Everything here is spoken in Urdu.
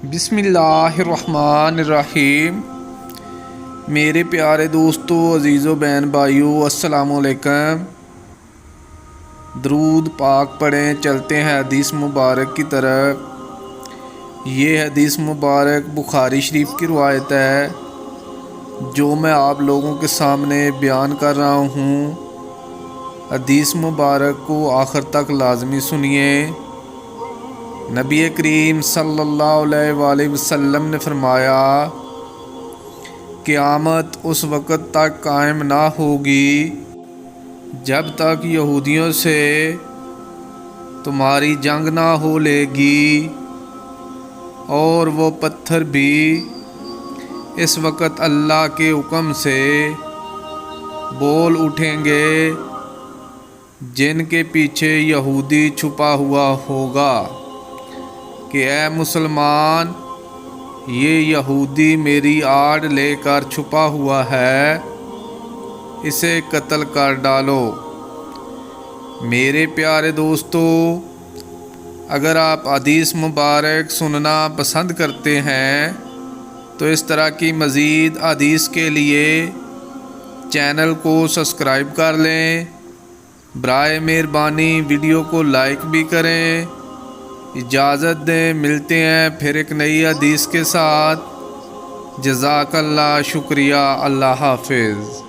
بسم اللہ الرحمن الرحیم۔ میرے پیارے دوستو، عزیز و بہن بھائیو، السلام علیکم۔ درود پاک پڑھیں، چلتے ہیں حدیث مبارک کی طرف۔ یہ حدیث مبارک بخاری شریف کی روایت ہے جو میں آپ لوگوں کے سامنے بیان کر رہا ہوں۔ حدیث مبارک کو آخر تک لازمی سنیے۔ نبی کریم صلی اللہ علیہ وآلہ وسلم نے فرمایا، قیامت اس وقت تک قائم نہ ہوگی جب تک یہودیوں سے تمہاری جنگ نہ ہو لے گی، اور وہ پتھر بھی اس وقت اللہ کے حکم سے بول اٹھیں گے جن کے پیچھے یہودی چھپا ہوا ہوگا کہ اے مسلمان، یہ یہودی میری آڑ لے کر چھپا ہوا ہے، اسے قتل کر ڈالو۔ میرے پیارے دوستو، اگر آپ حدیث مبارک سننا پسند کرتے ہیں تو اس طرح کی مزید حدیث کے لیے چینل کو سبسکرائب کر لیں۔ برائے مہربانی ویڈیو کو لائک بھی کریں۔ اجازت دیں، ملتے ہیں پھر ایک نئی حدیث کے ساتھ۔ جزاک اللہ، شکریہ، اللہ حافظ۔